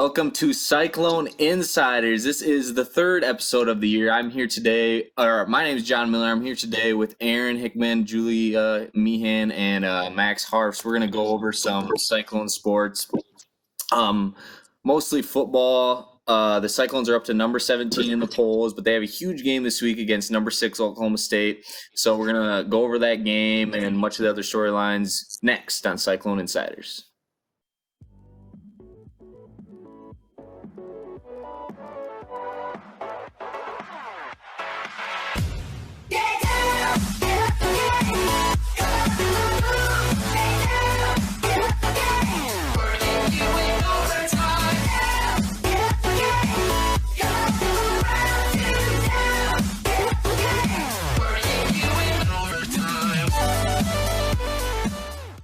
Welcome to Cyclone InCYders. This is the third episode of the year. I'm here today, my name is John Miller. I'm here today with Aaron Hickman, Julia Meehan, and Max Harfst. We're going to go over some Cyclone sports, mostly football. The Cyclones are up to number 17 in the polls, but they have a huge game this week against number 6 Oklahoma State. So we're going to go over that game and much of the other storylines next on Cyclone InCYders.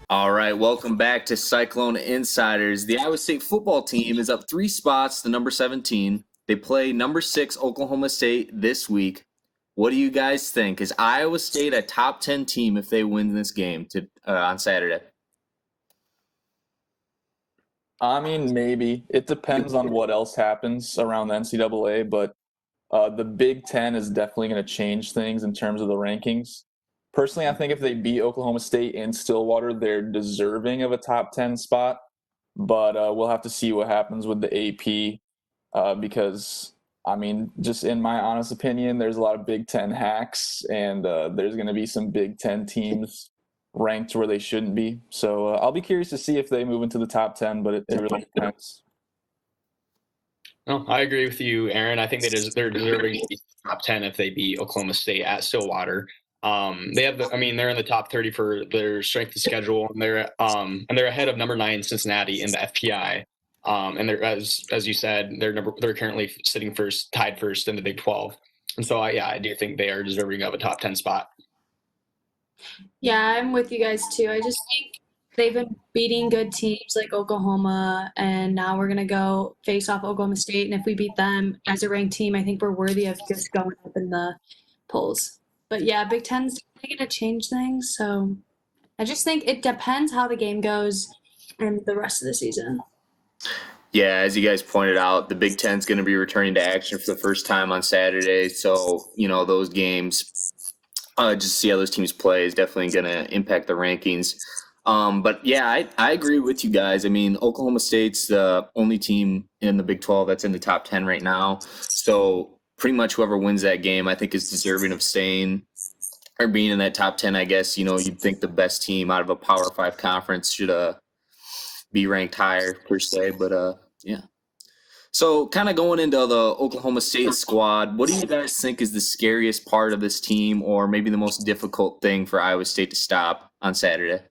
All right, welcome back to Cyclone InCYders. The Iowa State football team is up 3 spots to number 17. They play number 6 Oklahoma State this week. What do you guys think? Is Iowa State a top 10 team if they win this game on Saturday? I mean, maybe. It depends on what else happens around the NCAA, but the Big Ten is definitely going to change things in terms of the rankings. Personally, I think if they beat Oklahoma State in Stillwater, they're deserving of a top 10 spot, but we'll have to see what happens with the AP because, I mean, just in my honest opinion, there's a lot of Big Ten hacks, and there's going to be some Big Ten teams ranked where they shouldn't be. So I'll be curious to see if they move into the top 10, but it really depends. No, I agree with you, Aaron. I think they're deserving to be top 10 if they beat Oklahoma State at Stillwater. They're in the top 30 for their strength of schedule, and they're ahead of number 9 Cincinnati in the FPI. And they're as you said, they're currently sitting tied first in the Big 12. And so I do think they are deserving of a top 10 spot. Yeah, I'm with you guys too. I just think they've been beating good teams like Oklahoma, and now we're gonna go face off Oklahoma State. And if we beat them as a ranked team, I think we're worthy of just going up in the polls. But yeah, Big Ten's going to change things. So I just think it depends how the game goes and the rest of the season. Yeah, as you guys pointed out, the Big Ten's going to be returning to action for the first time on Saturday. So, those games, just see how those teams play is definitely going to impact the rankings. But yeah, I agree with you guys. I mean, Oklahoma State's the only team in the Big 12 that's in the top 10 right now. So pretty much whoever wins that game, I think, is deserving of staying or being in that top 10, I guess. You'd think the best team out of a Power 5 conference should be ranked higher, per se. But, yeah. So kind of going into the Oklahoma State squad, what do you guys think is the scariest part of this team, or maybe the most difficult thing for Iowa State to stop on Saturday?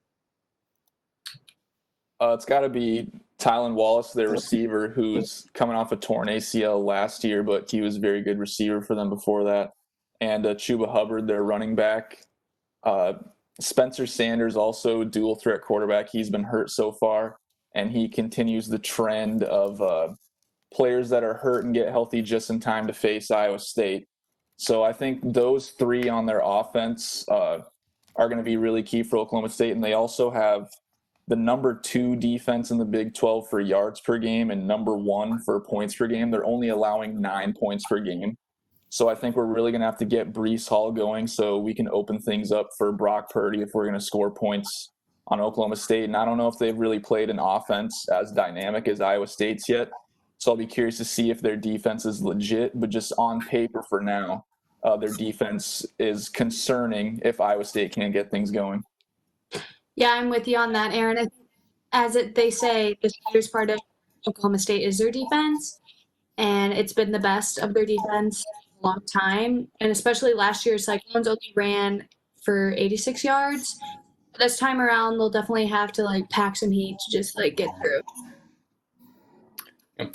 It's got to be Tylan Wallace, their receiver, who's coming off a torn ACL last year, but he was a very good receiver for them before that. And Chuba Hubbard, their running back. Spencer Sanders, also dual threat quarterback. He's been hurt so far, and he continues the trend of players that are hurt and get healthy just in time to face Iowa State. So I think those 3 on their offense are going to be really key for Oklahoma State. And they also have the number 2 defense in the Big 12 for yards per game and number 1 for points per game. They're only allowing 9 points per game. So I think we're really going to have to get Breece Hall going so we can open things up for Brock Purdy if we're going to score points on Oklahoma State. And I don't know if they've really played an offense as dynamic as Iowa State's yet. So I'll be curious to see if their defense is legit, but just on paper for now, their defense is concerning if Iowa State can't get things going. Yeah, I'm with you on that, Aaron. They say, the scariest part of Oklahoma State is their defense, and it's been the best of their defense in a long time. And especially last year, Cyclones only ran for 86 yards. This time around, they'll definitely have to pack some heat to just get through.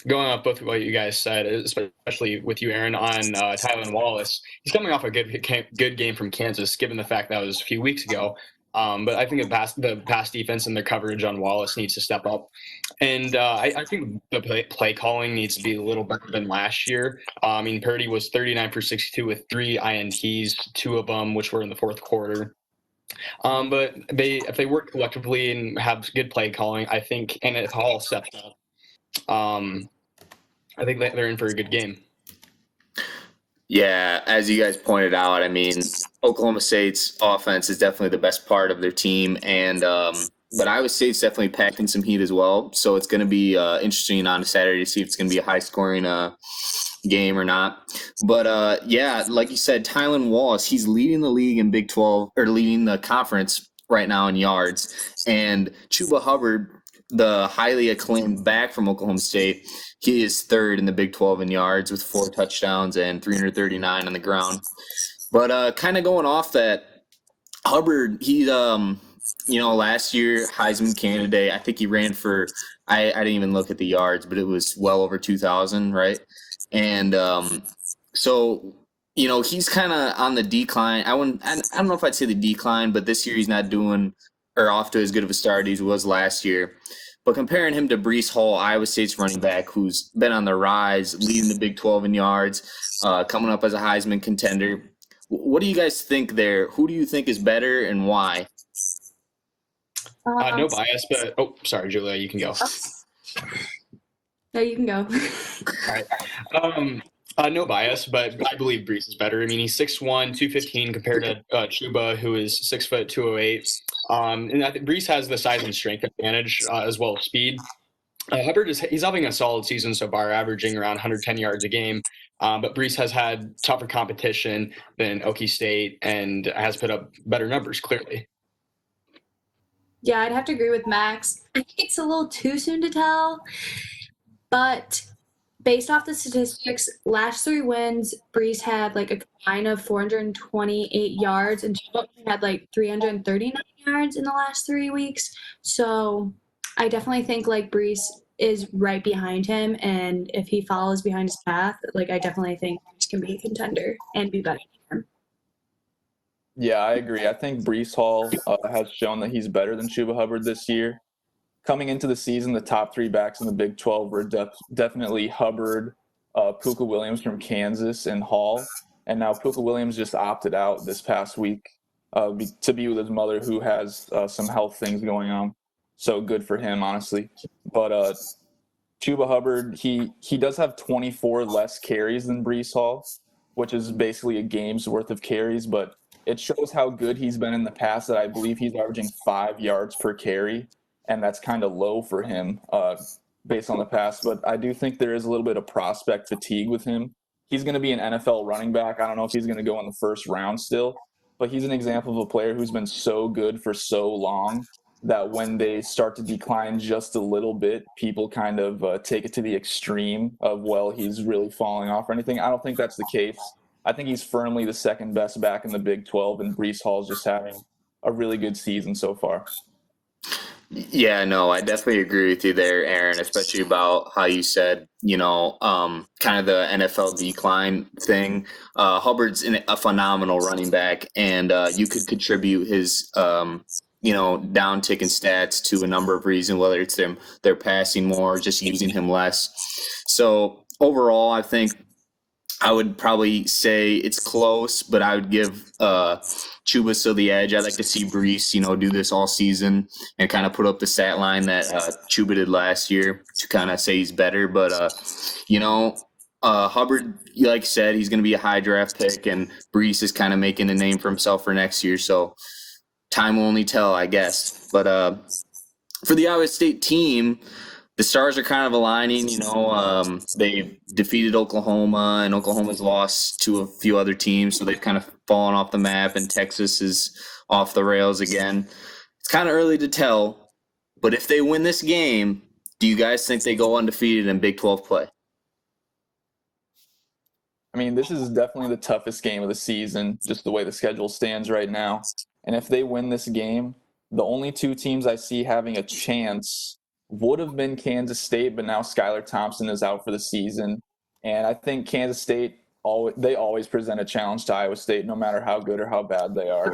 Going off both of what you guys said, especially with you, Aaron, on Tylan Wallace, he's coming off a good game from Kansas, given the fact that was a few weeks ago. But I think the pass defense and their coverage on Wallace needs to step up. And I think the play calling needs to be a little better than last year. Purdy was 39 for 62 with 3 INTs, 2 of them which were in the fourth quarter. But if they work collectively and have good play calling, I think, and if Hall steps up, I think they're in for a good game. Yeah, as you guys pointed out, I mean, Oklahoma State's offense is definitely the best part of their team, and but Iowa State's definitely packing some heat as well. So it's going to be interesting on Saturday to see if it's going to be a high-scoring game or not. But yeah, like you said, Tylan Wallace, he's leading the league in Big 12 or leading the conference right now in yards, and Chuba Hubbard, the highly acclaimed back from Oklahoma State, he is third in the Big 12 in yards with 4 touchdowns and 339 on the ground. But kind of going off that, Hubbard, he's last year Heisman candidate. I think he ran for I didn't even look at the yards, but it was well over 2,000, right? And so he's kind of on the decline. I don't know if I'd say the decline, but this year he's not doing or off to as good of a start as he was last year. But comparing him to Breece Hall, Iowa State's running back, who's been on the rise, leading the Big 12 in yards, coming up as a Heisman contender. What do you guys think there? Who do you think is better and why? No bias, but sorry, Julia, you can go. No, you can go. All right. No bias, but I believe Breece is better. I mean, he's 6'1", 215 compared to Chuba, who is 6 foot 208. And I think Breece has the size and strength advantage as well as speed. Hubbard he's having a solid season so far, averaging around 110 yards a game. But Breece has had tougher competition than Okie State and has put up better numbers, clearly. Yeah, I'd have to agree with Max. I think it's a little too soon to tell, but based off the statistics, last 3 wins, Breece had like a combine of 428 yards, and Chuba had like 339 yards in the last 3 weeks. So I definitely think like Breece is right behind him, and if he follows behind his path, like I definitely think Breece can be a contender and be better than him. Yeah, I agree. I think Breece Hall has shown that he's better than Chuba Hubbard this year. Coming into the season, the top 3 backs in the Big 12 were definitely Hubbard, Puka Williams from Kansas, and Hall. And now Puka Williams just opted out this past week to be with his mother, who has some health things going on. So good for him, honestly. But Chuba Hubbard, he does have 24 less carries than Breece Hall, which is basically a game's worth of carries. But it shows how good he's been in the past, that I believe he's averaging 5 yards per carry. And that's kind of low for him based on the past. But I do think there is a little bit of prospect fatigue with him. He's going to be an NFL running back. I don't know if he's going to go in the first round still, but he's an example of a player who's been so good for so long that when they start to decline just a little bit, people kind of take it to the extreme of, well, he's really falling off or anything. I don't think that's the case. I think he's firmly the second best back in the Big 12, and Breece Hall's just having a really good season so far. Yeah, no, I definitely agree with you there, Aaron, especially about how you said, kind of the NFL decline thing. Hubbard's a phenomenal running back, and you could contribute his, downtick in stats to a number of reasons, whether it's they're passing more, just using him less. So overall, I think I would probably say it's close, but I would give Chuba still the edge. I'd like to see Breece, do this all season and kind of put up the stat line that Chuba did last year to kind of say he's better. But, Hubbard, like I said, he's going to be a high draft pick, and Breece is kind of making a name for himself for next year. So time will only tell, I guess. But for the Iowa State team, the stars are kind of aligning. They defeated Oklahoma, and Oklahoma's lost to a few other teams, so they've kind of fallen off the map, and Texas is off the rails again. It's kind of early to tell, but if they win this game, do you guys think they go undefeated in Big 12 play? I mean, this is definitely the toughest game of the season, just the way the schedule stands right now. And if they win this game, the only 2 teams I see having a chance would have been Kansas State, but now Skylar Thompson is out for the season. And I think Kansas State, they always present a challenge to Iowa State, no matter how good or how bad they are.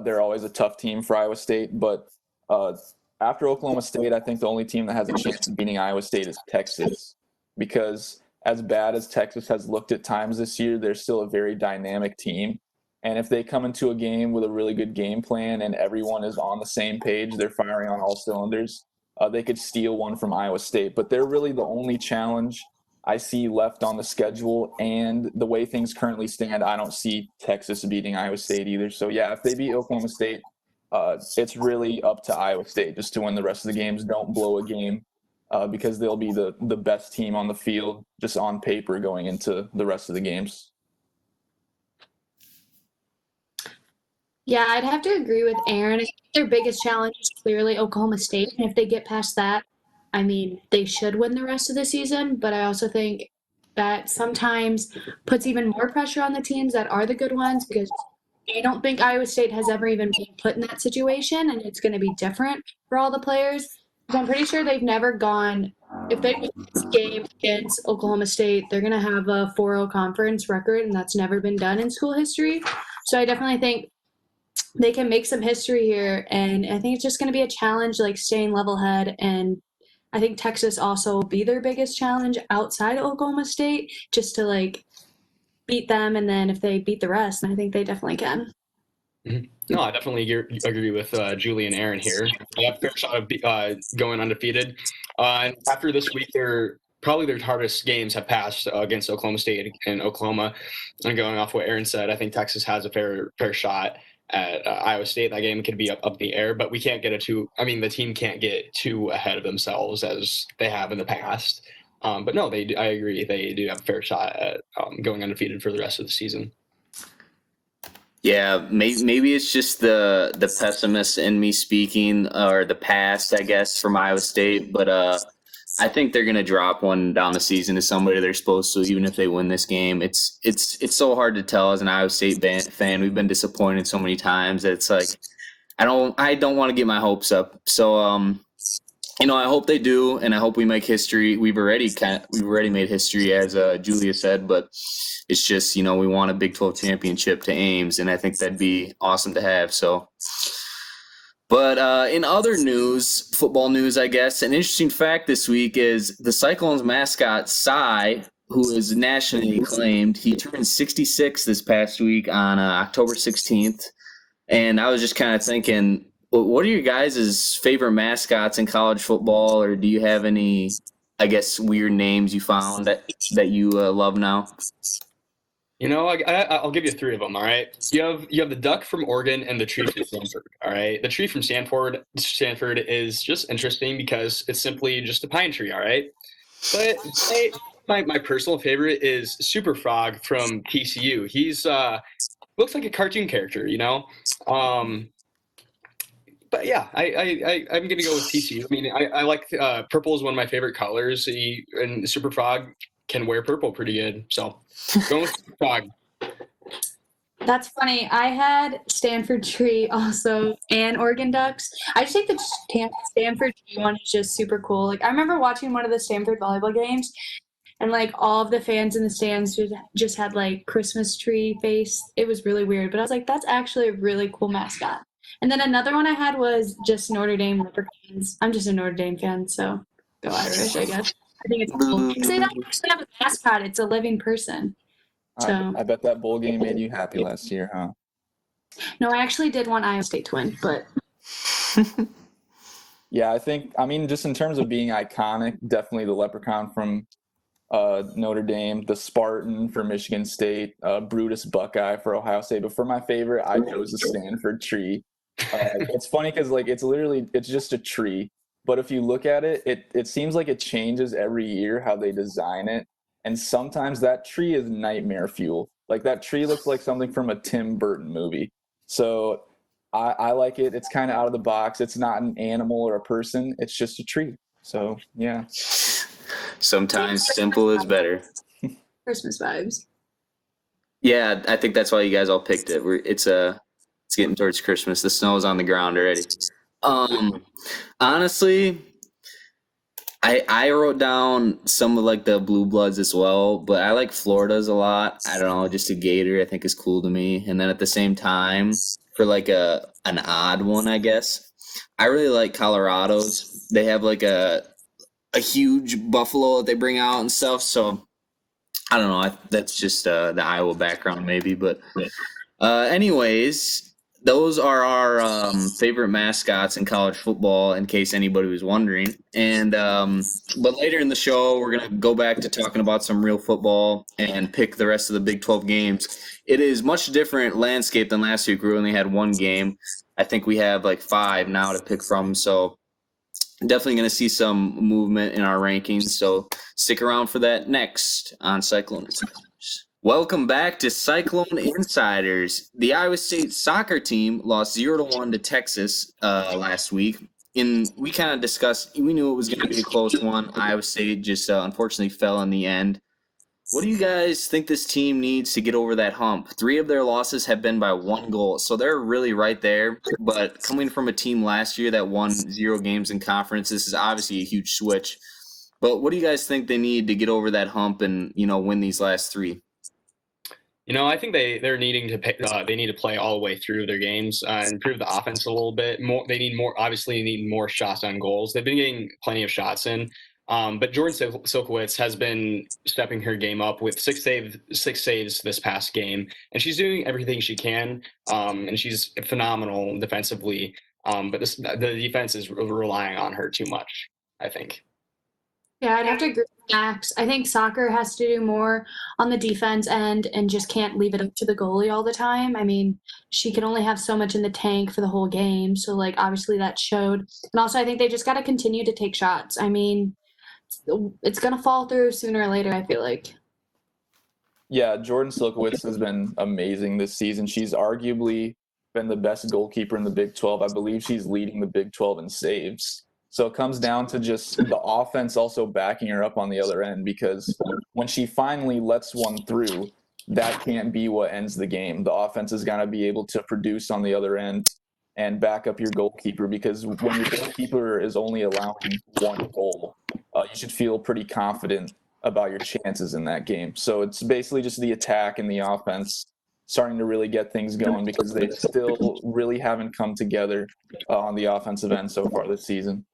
They're always a tough team for Iowa State. But after Oklahoma State, I think the only team that has a chance of beating Iowa State is Texas, because as bad as Texas has looked at times this year, they're still a very dynamic team. And if they come into a game with a really good game plan and everyone is on the same page, they're firing on all cylinders, they could steal one from Iowa State. But they're really the only challenge I see left on the schedule, and the way things currently stand, I don't see Texas beating Iowa State either. So yeah, if they beat Oklahoma State, it's really up to Iowa State just to win the rest of the games. Don't blow a game, because they'll be the best team on the field just on paper going into the rest of the games. Yeah, I'd have to agree with Aaron. I think their biggest challenge is clearly Oklahoma State. And if they get past that, I mean, they should win the rest of the season. But I also think that sometimes puts even more pressure on the teams that are the good ones, because I don't think Iowa State has ever even been put in that situation, and it's going to be different for all the players. So I'm pretty sure they've never gone. If they win this game against Oklahoma State, they're going to have a 4-0 conference record, and that's never been done in school history. So I definitely think they can make some history here, and I think it's just going to be a challenge, like staying level head. And I think Texas also will be their biggest challenge outside of Oklahoma State, just to like beat them, and then if they beat the rest, then I think they definitely can. No, I definitely agree with Julie and Aaron here. They have a fair shot of going undefeated. And after this week, probably their hardest games have passed against Oklahoma State and Oklahoma. And going off what Aaron said, I think Texas has a fair shot at Iowa State. That game could be up the air, but we can't get the team can't get too ahead of themselves as they have in the past. But no, I agree. They do have a fair shot at going undefeated for the rest of the season. Yeah, maybe it's just the pessimist in me speaking, or the past, I guess, from Iowa State. But I think they're gonna drop one down the season to somebody they're supposed to, even if they win this game. It's so hard to tell as an Iowa State fan. We've been disappointed so many times that it's like I don't want to get my hopes up. So I hope they do, and I hope we make history. We've already made history, as Julia said, but it's just, we want a Big 12 championship to Ames, and I think that'd be awesome to have. So, but in other news, football news, I guess, an interesting fact this week is the Cyclones mascot, Cy, who is nationally acclaimed, he turned 66 this past week on October 16th. And I was just kind of thinking, what are your guys' favorite mascots in college football, or do you have any, I guess, weird names you found that you love now? I'll give you three of them. All right, you have the duck from Oregon and the tree from Stanford. All right, the tree from Stanford is just interesting because it's simply just a pine tree. All right, but my personal favorite is Super Frog from TCU. He's looks like a cartoon character, But yeah, I'm gonna go with TCU. I mean, I like purple is one of my favorite colors. And Super Frog can wear purple pretty good. So going with Super Frog. That's funny. I had Stanford Tree also and Oregon Ducks. I just think the Stanford Tree one is just super cool. Like I remember watching one of the Stanford volleyball games, and like all of the fans in the stands just had like Christmas tree face. It was really weird, but I was like, that's actually a really cool mascot. And then another one I had was just Notre Dame Leprechauns. I'm just a Notre Dame fan, so go Irish, I guess. I think it's cool. Because they don't actually have a mascot. It's a living person. So I bet that bowl game made you happy last year, huh? no, I actually did want Iowa State to win, but Yeah, just in terms of being iconic, definitely the leprechaun from Notre Dame, the Spartan for Michigan State, Brutus Buckeye for Ohio State. But for my favorite, I chose the Stanford tree. It's funny because it's just a tree. But if you look at it, it seems like it changes every year how they design it. And sometimes that tree is nightmare fuel. Like that tree looks like something from a Tim Burton movie. So I like it. It's kind of out of the box. It's not an animal or a person. It's just a tree. So yeah. Sometimes simple is better. Christmas vibes. Yeah, I think that's why you guys all picked it. It's getting towards Christmas. The snow's on the ground already. Honestly, I wrote down some of like the blue bloods as well, but I like Florida's a lot. I don't know, just a gator I think is cool to me. And then at the same time, for like an odd one, I guess, I really like Colorado's. They have like a huge buffalo that they bring out and stuff. So I don't know. That's just the Iowa background maybe. But anyways, Those are our favorite mascots in college football, in case anybody was wondering. And but later in the show, we're gonna go back to talking about some real football and pick the rest of the Big 12 games. It is much different landscape than last week. We only had one game. I think we have like 5 now to pick from. So definitely going to see some movement in our rankings. So stick around for that next on Cyclone InCYders. Welcome back to Cyclone InCYders. The Iowa State soccer team lost 0-1 to Texas last week. We kind of discussed, we knew it was going to be a close one. Iowa State just unfortunately fell in the end. What do you guys think this team needs to get over that hump? 3 of their losses have been by 1 goal, so they're really right there. But coming from a team last year that won 0 games in conference, this is obviously a huge switch. But what do you guys think they need to get over that hump and, win these last 3? I think they're needing to they need to play all the way through their games and improve the offense a little bit. They need more shots on goals. They've been getting plenty of shots in. But Jordan Silkowitz has been stepping her game up with 6 saves this past game, and she's doing everything she can. And she's phenomenal defensively. But the defense is relying on her too much, I think. Yeah, I'd have to agree with Max. I think soccer has to do more on the defense end and just can't leave it up to the goalie all the time. I mean, she can only have so much in the tank for the whole game. So, obviously that showed. And also, I think they just got to continue to take shots. I mean, it's going to fall through sooner or later, I feel like. Yeah, Jordan Silkowitz has been amazing this season. She's arguably been the best goalkeeper in the Big 12. I believe she's leading the Big 12 in saves. So it comes down to just the offense also backing her up on the other end, because when she finally lets one through, that can't be what ends the game. The offense is going to be able to produce on the other end and back up your goalkeeper, because when your goalkeeper is only allowing 1 goal, you should feel pretty confident about your chances in that game. So it's basically just the attack and the offense starting to really get things going, because they still really haven't come together on the offensive end so far this season.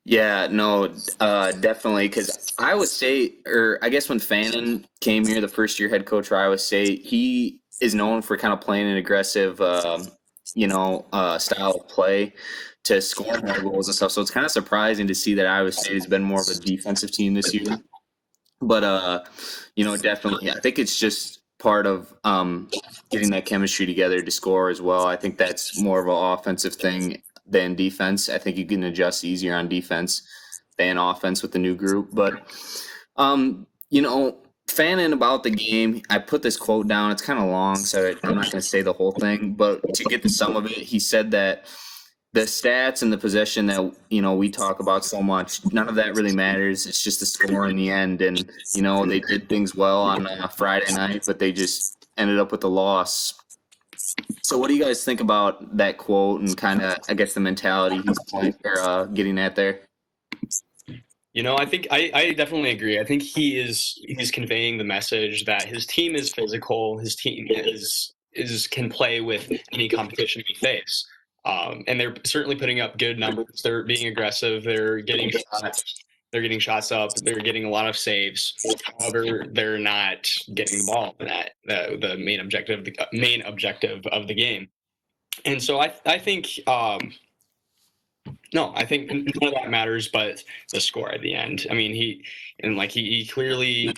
Yeah, no, definitely. Because Iowa State, or I guess when Fannin came here, the first year head coach for Iowa State, he is known for kind of playing an aggressive, style of play to score more goals and stuff. So it's kind of surprising to see that Iowa State has been more of a defensive team this year. But, definitely, I think it's just part of getting that chemistry together to score as well. I think that's more of an offensive thing than defense. I think you can adjust easier on defense than offense with the new group. But, Fannin about the game, I put this quote down. It's kind of long, so I'm not going to say the whole thing. But to get the sum of it, he said that the stats and the possession that, we talk about so much, none of that really matters. It's just the score in the end. And, they did things well on Friday night, but they just ended up with a loss. So what do you guys think about that quote and kind of, I guess, the mentality he's getting at there? I think I definitely agree. I think he's conveying the message that his team is physical. His team can play with any competition we face. And they're certainly putting up good numbers. They're being aggressive. They're getting shots. They're getting shots up. They're getting a lot of saves. However, they're not getting the ball in that the main objective of the game. And so I think I think none of that matters, but the score at the end. I mean, he clearly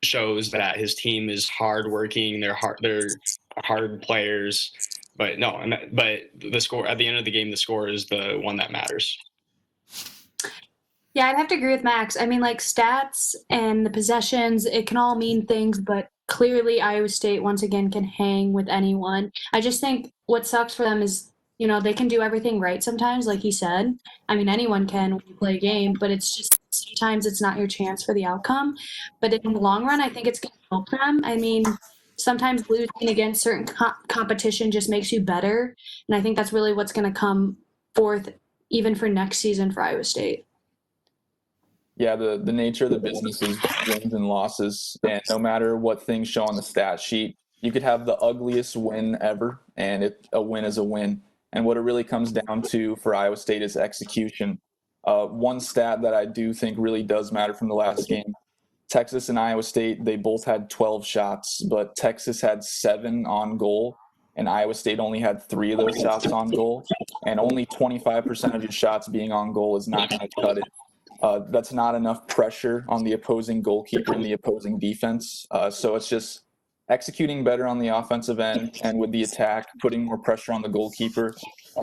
shows that his team is hardworking. They're hard players. But the score at the end of the game, the score is the one that matters. Yeah, I'd have to agree with Max. I mean, stats and the possessions, it can all mean things, but clearly Iowa State once again can hang with anyone. I just think what sucks for them is, they can do everything right sometimes, like he said. I mean, anyone can when you play a game, but it's just sometimes it's not your chance for the outcome. But in the long run, I think it's going to help them. I mean, sometimes losing against certain competition just makes you better. And I think that's really what's going to come forth even for next season for Iowa State. Yeah, the nature of the business is wins and losses. And no matter what things show on the stat sheet, you could have the ugliest win ever, and a win is a win. And what it really comes down to for Iowa State is execution. One stat that I do think really does matter from the last game, Texas and Iowa State, they both had 12 shots, but Texas had 7 on goal and Iowa State only had 3 of those shots on goal, and only 25% of your shots being on goal is not going to cut it. That's not enough pressure on the opposing goalkeeper and the opposing defense. So it's just executing better on the offensive end, and with the attack, putting more pressure on the goalkeeper.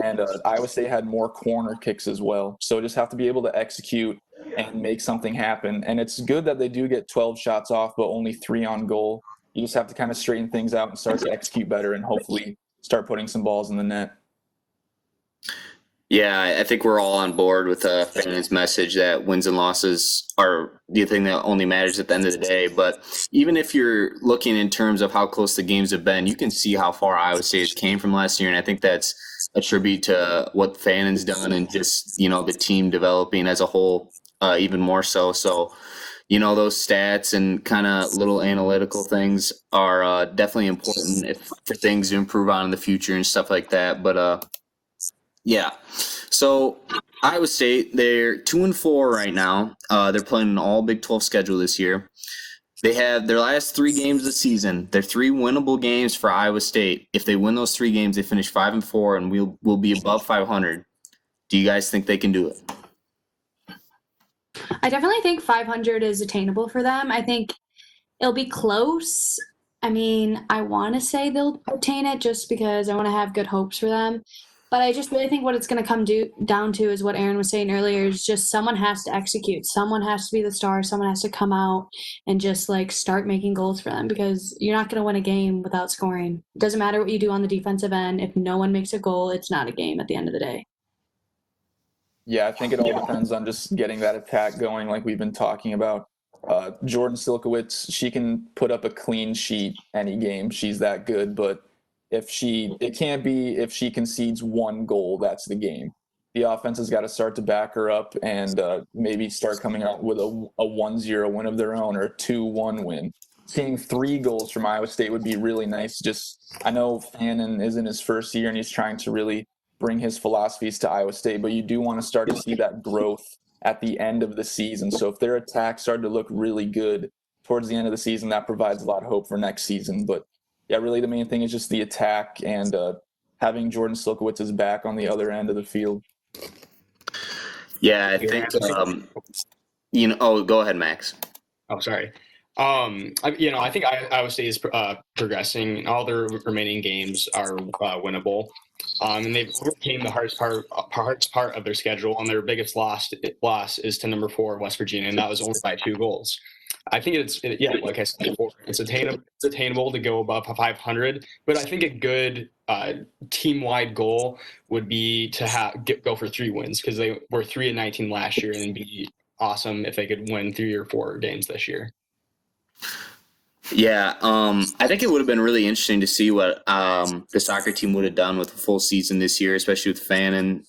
And Iowa State had more corner kicks as well. So just have to be able to execute and make something happen. And it's good that they do get 12 shots off, but only 3 on goal. You just have to kind of straighten things out and start to execute better and hopefully start putting some balls in the net. Yeah, I think we're all on board with Fannon's message that wins and losses are the thing that only matters at the end of the day. But even if you're looking in terms of how close the games have been, you can see how far Iowa State came from last year. And I think that's a tribute to what Fannon's done and just, the team developing as a whole, even more so. So, those stats and kind of little analytical things are definitely important for things to improve on in the future and stuff like that. But, yeah. So Iowa State, they're 2-4 right now. They're playing an all Big 12 schedule this year. They have their last 3 games of the season. They're 3 winnable games for Iowa State. If they win those 3 games, they finish 5-4, and we'll be above 500. Do you guys think they can do it? I definitely think 500 is attainable for them. I think it'll be close. I mean, I want to say they'll obtain it just because I want to have good hopes for them. But I just really think what it's going to come down to is what Aaron was saying earlier, is just someone has to execute. Someone has to be the star. Someone has to come out and just start making goals for them, because you're not going to win a game without scoring. It doesn't matter what you do on the defensive end. If no one makes a goal, it's not a game at the end of the day. Yeah, I think it all depends on just getting that attack going like we've been talking about. Jordan Silkowitz, she can put up a clean sheet any game. She's that good, but if she concedes 1 goal, that's the game. The offense has got to start to back her up and maybe start coming out with a 1-0 win of their own or a 2-1 win. Seeing 3 goals from Iowa State would be really nice. I know Fannin is in his first year and he's trying to really bring his philosophies to Iowa State, but you do want to start to see that growth at the end of the season. So if their attack started to look really good towards the end of the season, that provides a lot of hope for next season. But yeah, really the main thing is just the attack and having Jordan Silkowitz's back on the other end of the field. Yeah, I think, go ahead, Max. Oh, sorry. I think Iowa State is progressing. All their remaining games are winnable. And they've overcame the hardest part of their schedule, and their biggest loss is to number 4 West Virginia, and that was only by 2 goals. I think like I said before, it's attainable to go above 500, but I think a good team-wide goal would be to go for 3 wins, because they were 3-19 last year, and it'd be awesome if they could win 3 or 4 games this year. Yeah, I think it would have been really interesting to see what the soccer team would have done with a full season this year, especially with Fannin.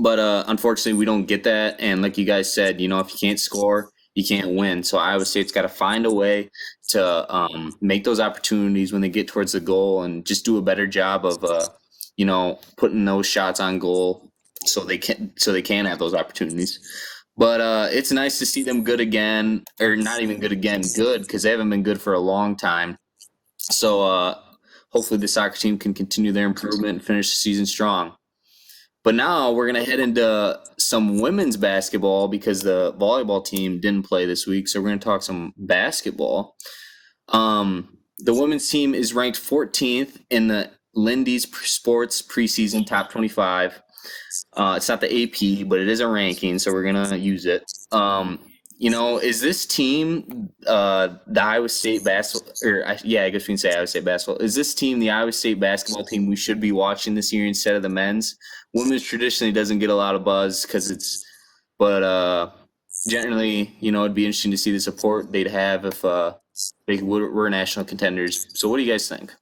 But unfortunately, we don't get that. And like you guys said, if you can't score, you can't win. So Iowa State's got to find a way to make those opportunities when they get towards the goal, and just do a better job of putting those shots on goal so they can have those opportunities. But it's nice to see them good again, or not even good again, good, because they haven't been good for a long time. So hopefully the soccer team can continue their improvement and finish the season strong. But now we're going to head into some women's basketball, because the volleyball team didn't play this week. So we're going to talk some basketball. The women's team is ranked 14th in the Lindy's Sports preseason top 25. It's not the AP, but it is a ranking, so we're going to use it. Is this team the Iowa State basketball, I guess we can say Iowa State basketball. Is this team the Iowa State basketball team we should be watching this year instead of the men's? Women's traditionally doesn't get a lot of buzz but generally, it'd be interesting to see the support they'd have if they were national contenders. So what do you guys think?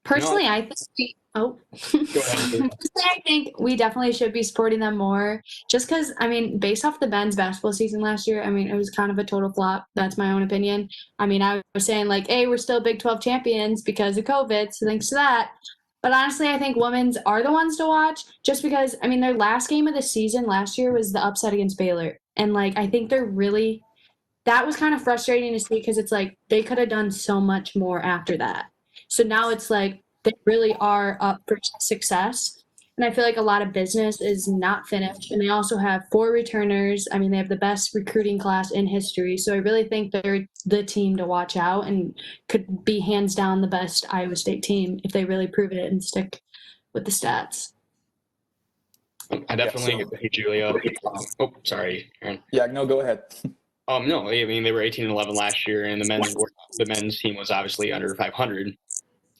Personally, I think Go ahead. I think we definitely should be supporting them more, just because, based off the men's basketball season last year, it was kind of a total flop. That's my own opinion. I was saying, hey, we're still Big 12 champions because of COVID, so thanks to that. But honestly, I think women's are the ones to watch, just because, their last game of the season last year was the upset against Baylor. And, I think that was kind of frustrating to see, because it's they could have done so much more after that. So now it's they really are up for success. And I feel like a lot of business is not finished. And they also have 4 returners. I mean, they have the best recruiting class in history. So I really think they're the team to watch out and could be hands down the best Iowa State team if they really prove it and stick with the stats. I definitely agree with you, Julia. Sorry, Aaron. Yeah, no, go ahead. No, I mean they were 18-11 last year, and the men's team was obviously under 500.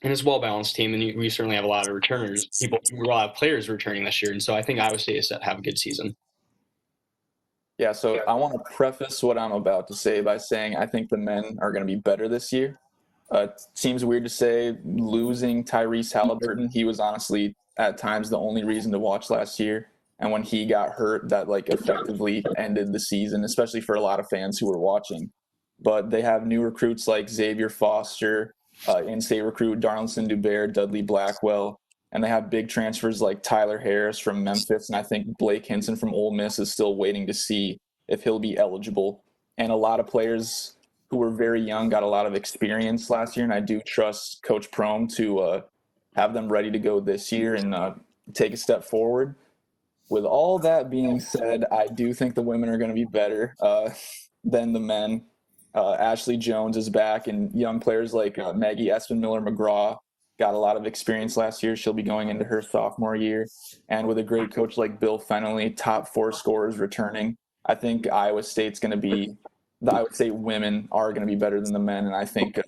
And it's a well-balanced team, and we certainly have a lot of returners. A lot of players returning this year, and so I think Iowa State is set to have a good season. Yeah, so I want to preface what I'm about to say by saying I think the men are going to be better this year. It seems weird to say losing Tyrese Halliburton. He was honestly at times the only reason to watch last year. And when he got hurt, that like effectively ended the season, especially for a lot of fans who were watching. But they have new recruits like Xavier Foster, in-state recruit Darlinson Dubert, Dudley Blackwell, and they have big transfers like Tyler Harris from Memphis, and I think Blake Hinson from Ole Miss is still waiting to see if he'll be eligible. And a lot of players who were very young got a lot of experience last year, and I do trust Coach Prohm to have them ready to go this year and take a step forward. With all that being said, I do think the women are going to be better than the men. Ashley Jones is back, and young players like Maggie Espin-Miller-McGraw got a lot of experience last year. She'll be going into her sophomore year. And with a great coach like Bill Fennelly, top 4 scorers returning, I think Iowa State women are going to be better than the men. And I think,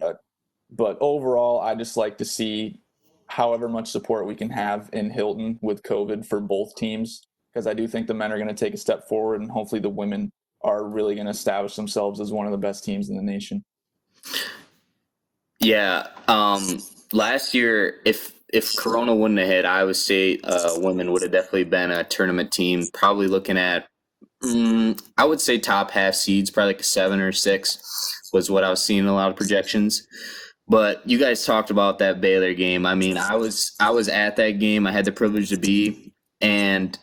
but overall, I just like to see however much support we can have in Hilton with COVID for both teams, because I do think the men are going to take a step forward, and hopefully the women are really going to establish themselves as one of the best teams in the nation. Yeah. Last year, if Corona wouldn't have hit, Iowa State women would have definitely been a tournament team, probably looking at, I would say top half seeds, probably like a 7 or 6 was what I was seeing in a lot of projections. But you guys talked about that Baylor game. I mean, I was at that game. I had the privilege to be, and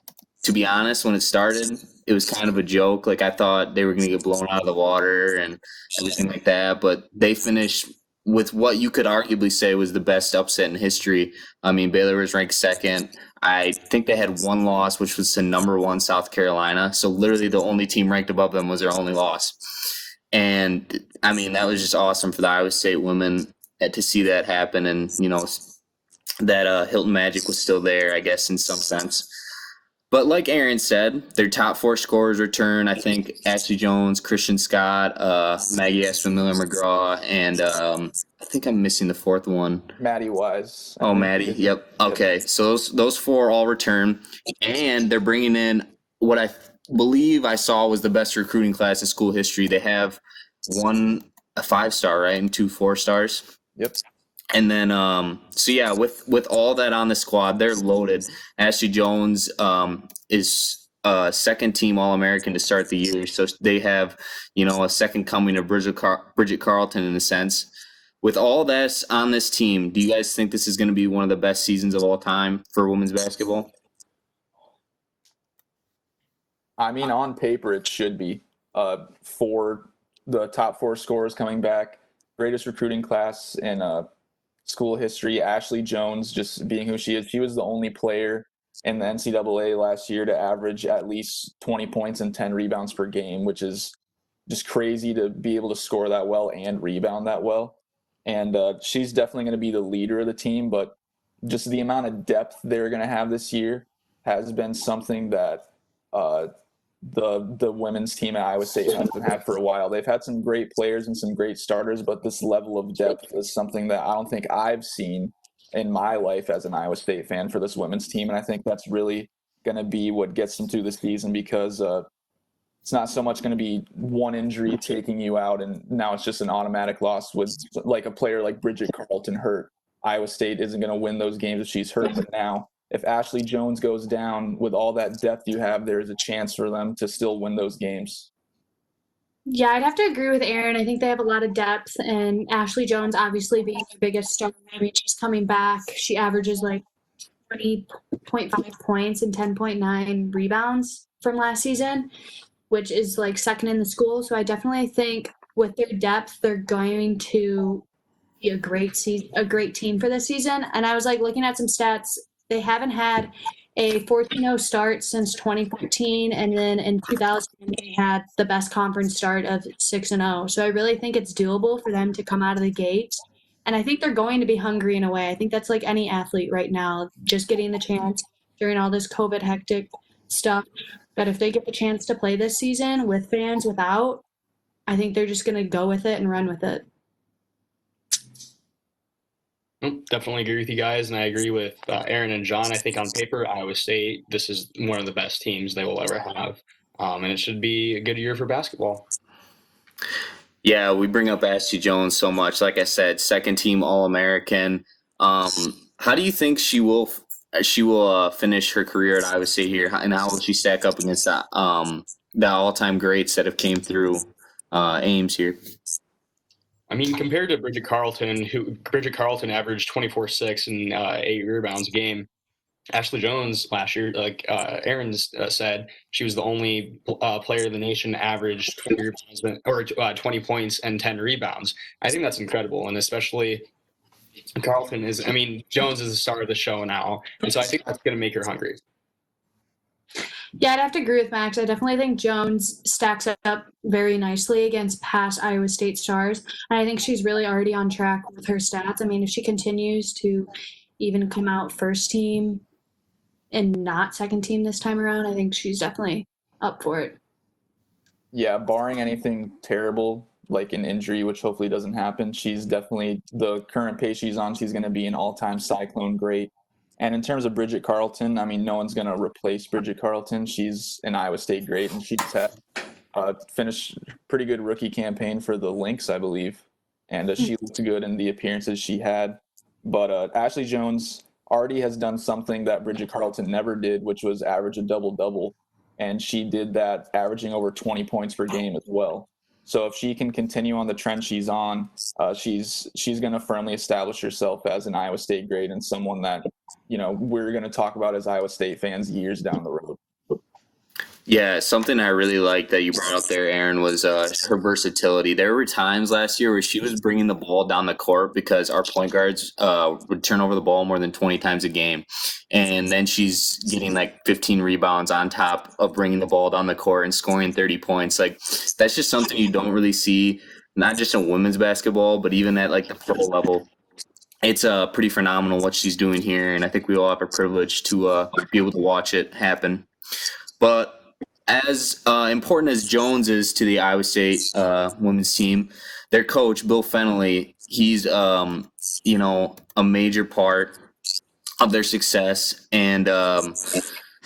to be honest, when it started, it was kind of a joke. Like, I thought they were going to get blown out of the water and everything like that. But they finished with what you could arguably say was the best upset in history. I mean, Baylor was ranked 2nd. I think they had 1 loss, which was to number 1 South Carolina. So literally the only team ranked above them was their only loss. And I mean, that was just awesome for the Iowa State women to see that happen. And, you know, that Hilton magic was still there, I guess, in some sense. But like Aaron said, their top 4 scorers return. I think Ashley Jones, Christian Scott, Maggie Espin-Miller-McGraw, and I think I'm missing the 4th one. Maddie Wise. Oh, Maddie. Yep. Okay. So those 4 all return, and they're bringing in what I believe I saw was the best recruiting class in school history. They have a 5-star, right, and 2 4-stars. Yep. And then, so yeah, with all that on the squad, they're loaded. Ashley Jones is second team All-American to start the year. So they have, you know, a second coming of Bridget Carlton in a sense. With all this on this team, do you guys think this is going to be one of the best seasons of all time for women's basketball? I mean, on paper, it should be. For the top 4 scorers coming back, greatest recruiting class in school history. Ashley Jones just being who she is. She was the only player in the NCAA last year to average at least 20 points and 10 rebounds per game, which is just crazy to be able to score that well and rebound that well. And she's definitely going to be the leader of the team, but just the amount of depth they're going to have this year has been something that the women's team at Iowa State hasn't had for a while. They've had some great players and some great starters, but this level of depth is something that I don't think I've seen in my life as an Iowa State fan for this women's team. And I think that's really going to be what gets them through the season, because it's not so much going to be one injury taking you out and now it's just an automatic loss with like a player like Bridget Carlton hurt. Iowa State isn't going to win those games if she's hurt. But now, if Ashley Jones goes down, with all that depth you have, there is a chance for them to still win those games. Yeah, I'd have to agree with Aaron. I think they have a lot of depth, and Ashley Jones obviously being the biggest star. I mean, she's coming back. She averages like 20.5 points and 10.9 rebounds from last season, which is like second in the school. So I definitely think with their depth, they're going to be a great team for this season. And I was like looking at some stats. They haven't had a 14-0 start since 2014, and then in 2000 they had the best conference start of 6-0. So I really think it's doable for them to come out of the gates. And I think they're going to be hungry in a way. I think that's like any athlete right now, just getting the chance during all this COVID hectic stuff. But if they get the chance to play this season with fans, without, I think they're just going to go with it and run with it. Definitely agree with you guys, and I agree with Aaron and John. I think on paper, Iowa State, this is one of the best teams they will ever have, and it should be a good year for basketball. Yeah, we bring up Ashley Jones so much. Like I said, second team All-American. How do you think she will finish her career at Iowa State here, and how will she stack up against the all-time greats that have came through Ames here? I mean, compared to Bridget Carleton averaged 24-6 and 8 rebounds a game. Ashley Jones last year, like Aaron said, she was the only player in the nation averaged 20 rebounds or 20 points and 10 rebounds. I think that's incredible, and especially Carleton is. I mean, Jones is the star of the show now, and so I think that's going to make her hungry. Yeah, I'd have to agree with Max. I definitely think Jones stacks up very nicely against past Iowa State stars. And I think she's really already on track with her stats. I mean, if she continues to even come out first team and not second team this time around, I think she's definitely up for it. Yeah, barring anything terrible, like an injury, which hopefully doesn't happen, she's definitely, the current pace she's on, she's going to be an all-time Cyclone great. And in terms of Bridget Carleton, I mean, no one's going to replace Bridget Carleton. She's an Iowa State great, and she's had finished pretty good rookie campaign for the Lynx, I believe. And she looked good in the appearances she had. But Ashley Jones already has done something that Bridget Carleton never did, which was average a double-double. And she did that averaging over 20 points per game as well. So if she can continue on the trend she's on, she's going to firmly establish herself as an Iowa State great and someone that, you know, we're going to talk about as Iowa State fans years down the road. Yeah, something I really liked that you brought up there, Aaron, was her versatility. There were times last year where she was bringing the ball down the court because our point guards would turn over the ball more than 20 times a game. And then she's getting like 15 rebounds on top of bringing the ball down the court and scoring 30 points. Like, that's just something you don't really see, not just in women's basketball, but even at like the pro level. It's pretty phenomenal what she's doing here, and I think we all have a privilege to be able to watch it happen. But as important as Jones is to the Iowa State women's team, their coach, Bill Fennelly, he's, a major part of their success. And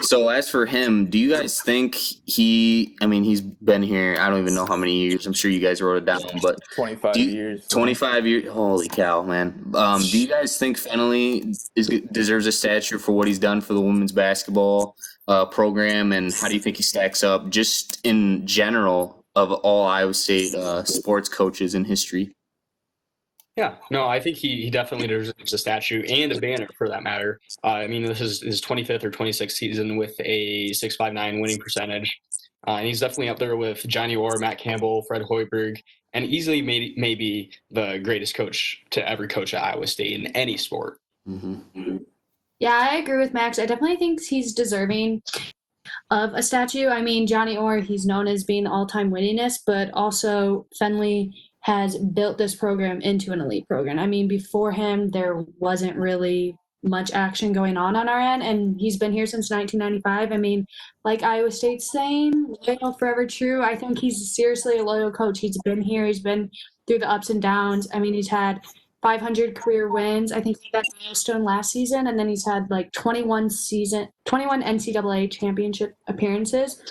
so as for him, do you guys think he's been here, I don't even know how many years. I'm sure you guys wrote it down, but 25 years. 25 years. Holy cow, man. Do you guys think Fennelly deserves a statue for what he's done for the women's basketball program, and how do you think he stacks up just in general of all Iowa State sports coaches in history? Yeah, no, I think he definitely deserves a statue and a banner for that matter. I mean, this is his 25th or 26th season with a 6.59 winning percentage. And he's definitely up there with Johnny Orr, Matt Campbell, Fred Hoiberg, and easily maybe the greatest coach to ever coach at Iowa State in any sport. Mm-hmm. Yeah, I agree with Max. I definitely think he's deserving of a statue. I mean, Johnny Orr, he's known as being the all-time winningest, but also Fennelly has built this program into an elite program. I mean, before him, there wasn't really much action going on our end, and he's been here since 1995. I mean, like Iowa State's saying, loyal, forever true. I think he's seriously a loyal coach. He's been here. He's been through the ups and downs. I mean, he's had 500 career wins. I think he got that milestone last season, and then he's had like 21 NCAA championship appearances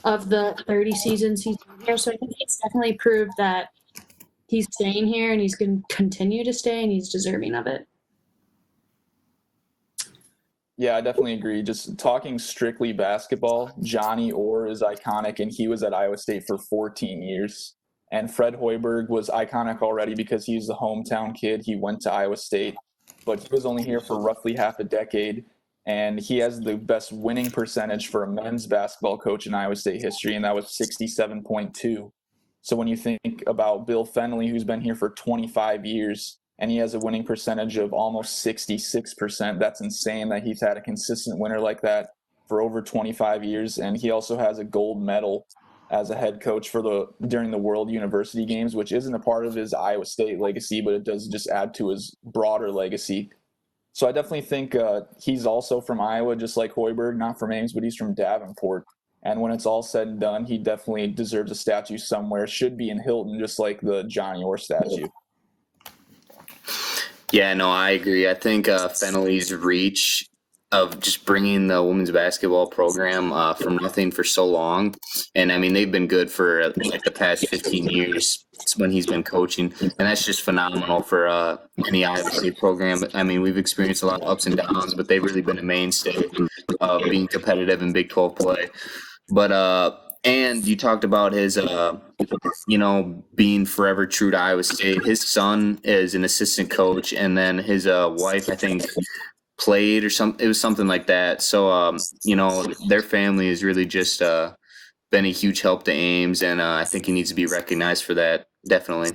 of the 30 seasons he's been here. So I think he's definitely proved that he's staying here, and he's going to continue to stay, and he's deserving of it. Yeah, I definitely agree. Just talking strictly basketball, Johnny Orr is iconic, and he was at Iowa State for 14 years. And Fred Hoiberg was iconic already because he's the hometown kid. He went to Iowa State, but he was only here for roughly half a decade. And he has the best winning percentage for a men's basketball coach in Iowa State history, and that was 67.2. So when you think about Bill Fennelly, who's been here for 25 years, and he has a winning percentage of almost 66%. That's insane that he's had a consistent winner like that for over 25 years. And he also has a gold medal as a head coach during the World University Games, which isn't a part of his Iowa State legacy, but it does just add to his broader legacy. So I definitely think he's also from Iowa, just like Hoiberg, not from Ames, but he's from Davenport. And when it's all said and done, he definitely deserves a statue somewhere. Should be in Hilton, just like the Johnny Orr statue. Yeah, no, I agree. I think Fennelly's reach of just bringing the women's basketball program from nothing for so long, and I mean they've been good for like the past 15 years when he's been coaching, and that's just phenomenal for any Iowa State program. I mean, we've experienced a lot of ups and downs, but they've really been a mainstay of being competitive in Big 12 play. But and you talked about his being forever true to Iowa State. His son is an assistant coach, and then his wife, I think, played or something. It was something like that. So, their family has really just been a huge help to Ames, and I think he needs to be recognized for that, definitely.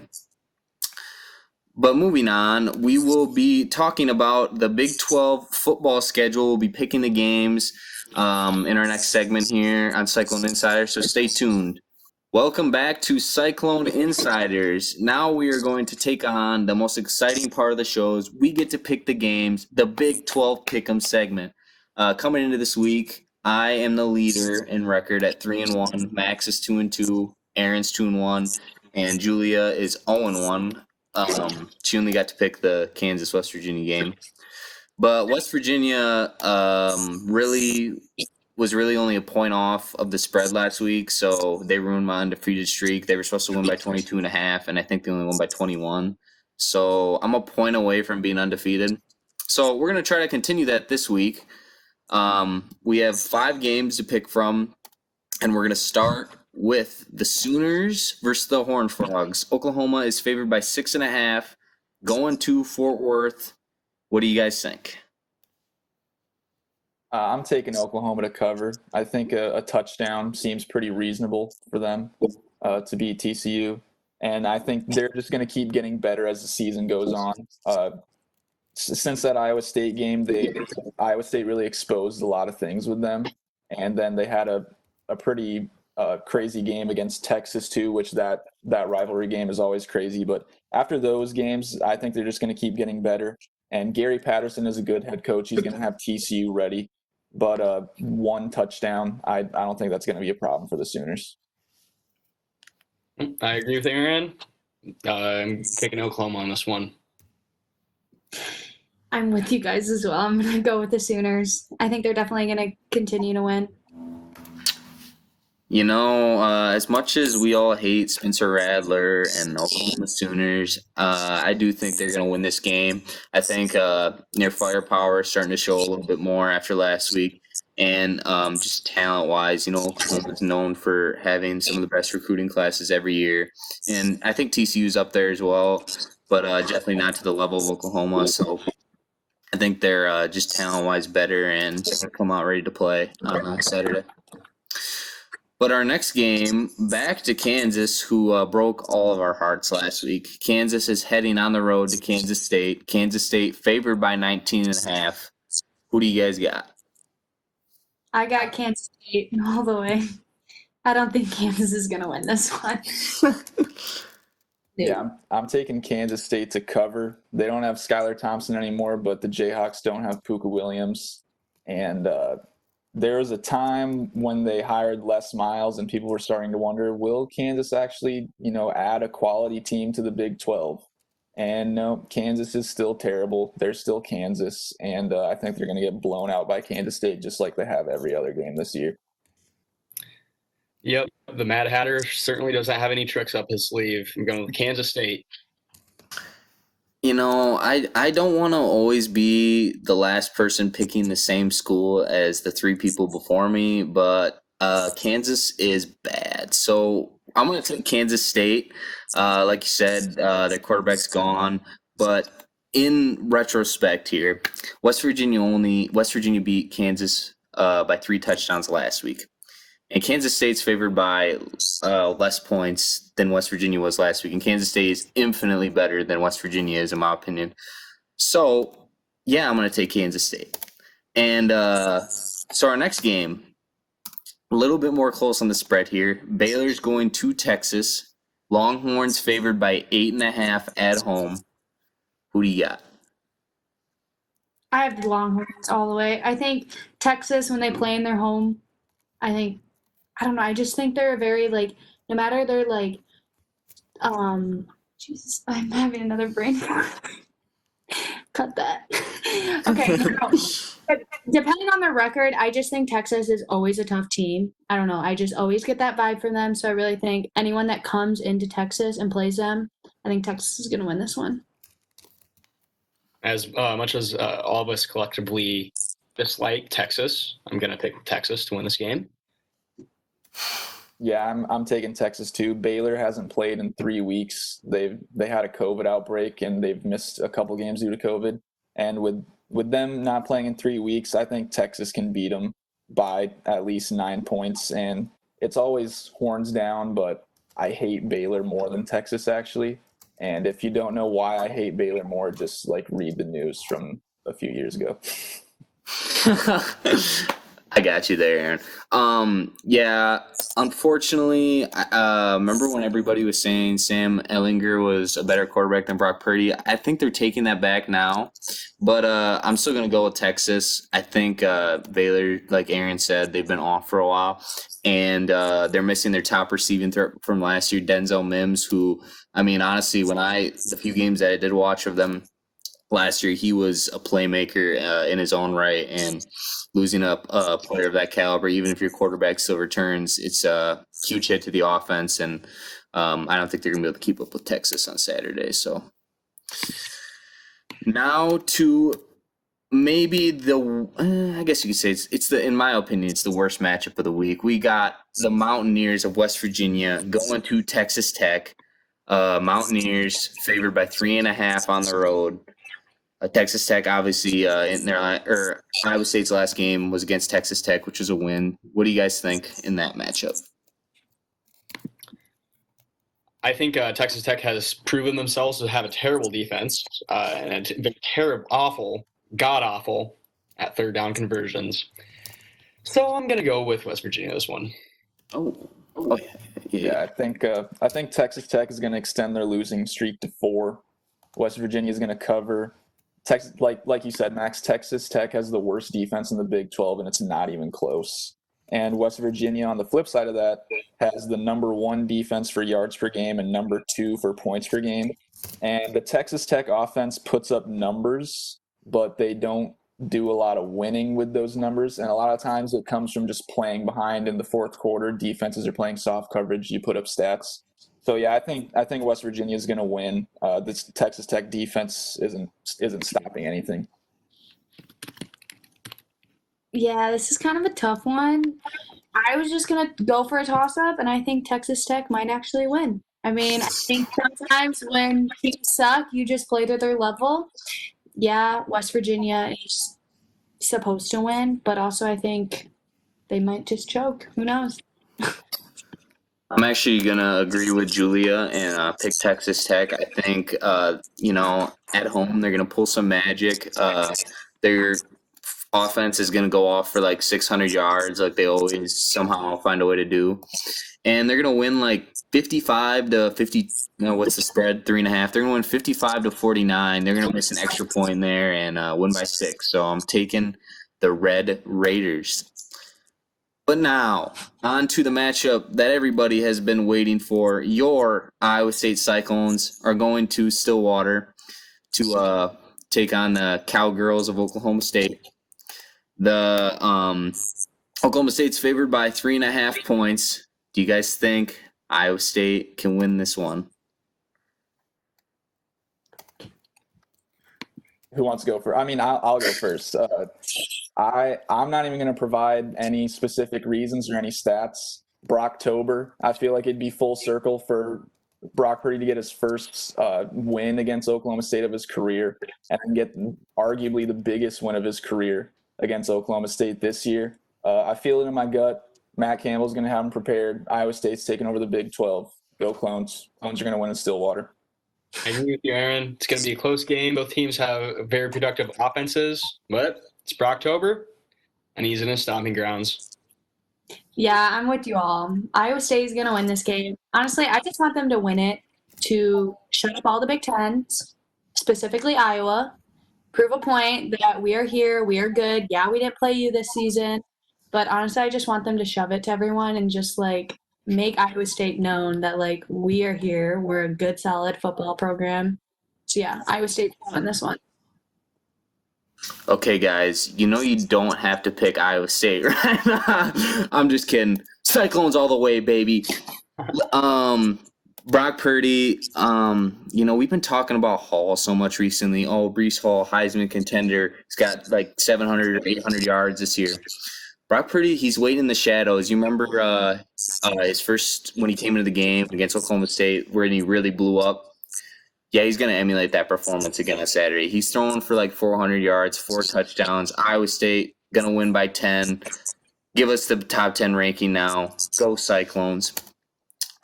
But moving on, we will be talking about the Big 12 football schedule. We'll be picking the games in our next segment here on Cyclone InCYders, so stay tuned. Welcome back to Cyclone InCYders. Now we are going to take on the most exciting part of the shows. We get to pick the games, the Big 12 Pick'em segment. Coming into this week, I am the leader in record at 3-1. Max is 2-2. Aaron's 2-1, and Julia is 0-1. She only got to pick the Kansas-West Virginia game. But West Virginia was really only a point off of the spread last week, so they ruined my undefeated streak. They were supposed to win by 22.5, and I think they only won by 21. So I'm a point away from being undefeated. So we're going to try to continue that this week. We have 5 games to pick from, and we're going to start with the Sooners versus the Horned Frogs. Oklahoma is favored by 6.5, going to Fort Worth. What do you guys think? I'm taking Oklahoma to cover. I think a touchdown seems pretty reasonable for them to beat TCU. And I think they're just going to keep getting better as the season goes on. Since that Iowa State game, Iowa State really exposed a lot of things with them. And then they had a pretty crazy game against Texas too, which that rivalry game is always crazy. But after those games, I think they're just going to keep getting better. And Gary Patterson is a good head coach. He's going to have TCU ready. But one touchdown, I don't think that's going to be a problem for the Sooners. I agree with Aaron. I'm picking Oklahoma on this one. I'm with you guys as well. I'm going to go with the Sooners. I think they're definitely going to continue to win. As much as we all hate Spencer Rattler and Oklahoma Sooners, I do think they're going to win this game. I think their firepower is starting to show a little bit more after last week. And just talent-wise, Oklahoma is known for having some of the best recruiting classes every year. And I think TCU's up there as well, but definitely not to the level of Oklahoma. So I think they're just talent-wise better and come out ready to play on Saturday. But our next game, back to Kansas, who broke all of our hearts last week. Kansas is heading on the road to Kansas State. Kansas State favored by 19.5. Who do you guys got? I got Kansas State all the way. I don't think Kansas is going to win this one. Yeah, I'm taking Kansas State to cover. They don't have Skylar Thompson anymore, but the Jayhawks don't have Puka Williams. And there was a time when they hired Les Miles and people were starting to wonder, will Kansas actually, add a quality team to the Big 12? And no, Kansas is still terrible. They're still Kansas. And I think they're going to get blown out by Kansas State just like they have every other game this year. Yep, the Mad Hatter certainly doesn't have any tricks up his sleeve. I'm going with Kansas State. I don't want to always be the last person picking the same school as the 3 people before me, but Kansas is bad. So I'm going to take Kansas State. Like you said, their quarterback's gone. But in retrospect here, West Virginia beat Kansas by 3 touchdowns last week. And Kansas State's favored by less points than West Virginia was last week. And Kansas State is infinitely better than West Virginia is, in my opinion. So, yeah, I'm going to take Kansas State. And so our next game, a little bit more close on the spread here. Baylor's going to Texas. Longhorns favored by 8.5 at home. Who do you got? I have the Longhorns all the way. I think Texas, when they play in their home, I don't know, I just think they're very, like, no matter they're, like, Jesus, I'm having another brain fart. Cut that. Okay, no. But depending on their record, I just think Texas is always a tough team. I don't know, I just always get that vibe from them, so I really think anyone that comes into Texas and plays them, I think Texas is going to win this one. As much as all of us collectively dislike Texas, I'm going to pick Texas to win this game. Yeah, I'm taking Texas too. Baylor hasn't played in 3 weeks. They had a COVID outbreak and they've missed a couple games due to COVID. And with them not playing in 3 weeks, I think Texas can beat them by at least 9 points. And it's always horns down, but I hate Baylor more than Texas actually. And if you don't know why I hate Baylor more, just like read the news from a few years ago. I got you there, Aaron. Yeah, unfortunately, remember when everybody was saying Sam Ehlinger was a better quarterback than Brock Purdy? I think they're taking that back now, but I'm still going to go with Texas. I think Baylor, like Aaron said, they've been off for a while, and they're missing their top receiving threat from last year, Denzel Mims, who, I mean, honestly, the few games that I did watch of them last year, he was a playmaker in his own right, and losing a player of that caliber, even if your quarterback still returns, it's a huge hit to the offense, and I don't think they're going to be able to keep up with Texas on Saturday. So now to maybe I guess you could say it's in my opinion, it's the worst matchup of the week. We got the Mountaineers of West Virginia going to Texas Tech. Mountaineers favored by 3.5 on the road. Texas Tech, obviously, in their Iowa State's last game was against Texas Tech, which was a win. What do you guys think in that matchup? I think Texas Tech has proven themselves to have a terrible defense and they're terrible, awful, god awful at third down conversions. So I'm gonna go with West Virginia this one. Oh Yeah, I think Texas Tech is going to extend their losing streak to 4. West Virginia is going to cover. Texas, like you said, Max, Texas Tech has the worst defense in the Big 12, and it's not even close. And West Virginia, on the flip side of that, has the number 1 defense for yards per game and number 2 for points per game. And the Texas Tech offense puts up numbers, but they don't do a lot of winning with those numbers. And a lot of times it comes from just playing behind in the fourth quarter. Defenses are playing soft coverage. You put up stats. So yeah, I think West Virginia is going to win. This Texas Tech defense isn't stopping anything. Yeah, this is kind of a tough one. I was just going to go for a toss-up, and I think Texas Tech might actually win. I mean, I think sometimes when teams suck, you just play to their level. Yeah, West Virginia is supposed to win, but also I think they might just choke. Who knows? I'm actually going to agree with Julia and pick Texas Tech. I think, at home they're going to pull some magic. Their offense is going to go off for like 600 yards like they always somehow find a way to do. And they're going to win like 55 to 50. What's the spread? 3.5. They're going to win 55 to 49. They're going to miss an extra point there and win by 6. So I'm taking the Red Raiders. But now, on to the matchup that everybody has been waiting for. Your Iowa State Cyclones are going to Stillwater to take on the Cowgirls of Oklahoma State. The Oklahoma State's favored by 3.5 points. Do you guys think Iowa State can win this one? Who wants to go first? I mean, I'll go first. I'm not even going to provide any specific reasons or any stats. Brocktober, I feel like it'd be full circle for Brock Purdy to get his first win against Oklahoma State of his career and get arguably the biggest win of his career against Oklahoma State this year. I feel it in my gut. Matt Campbell's going to have them prepared. Iowa State's taking over the Big 12. Go Clones. Clones are going to win in Stillwater. I agree with you, Aaron. It's going to be a close game. Both teams have very productive offenses, but it's Brocktober, and he's in his stomping grounds. Yeah, I'm with you all. Iowa State is going to win this game. Honestly, I just want them to win it to shut up all the Big Tens, specifically Iowa, prove a point that we are here, we are good. Yeah, we didn't play you this season, but honestly, I just want them to shove it to everyone and just like make Iowa State known that like we are here, we're a good, solid football program. So yeah, Iowa State will win this one. Okay, guys, you know you don't have to pick Iowa State, right? I'm just kidding. Cyclones all the way, baby. Brock Purdy, we've been talking about Hall so much recently. Oh, Breece Hall, Heisman contender. He's got like 700 or 800 yards this year. Brock Purdy, he's waiting in the shadows. You remember his first, when he came into the game against Oklahoma State, where he really blew up? Yeah, he's going to emulate that performance again on Saturday. He's throwing for like 400 yards, 4 touchdowns. Iowa State going to win by 10. Give us the top 10 ranking now. Go Cyclones.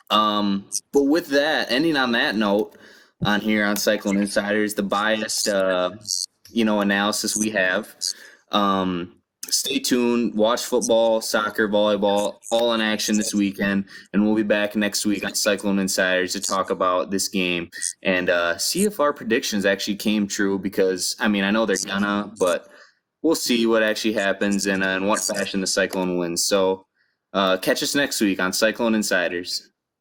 But with that, ending on that note, on here on Cyclone InCYders, the biased, analysis we have. Stay tuned. Watch football, soccer, volleyball, all in action this weekend, and we'll be back next week on Cyclone InCYders to talk about this game and see if our predictions actually came true. Because I know they're gonna, but we'll see what actually happens and in what fashion the Cyclone wins. So catch us next week on Cyclone InCYders.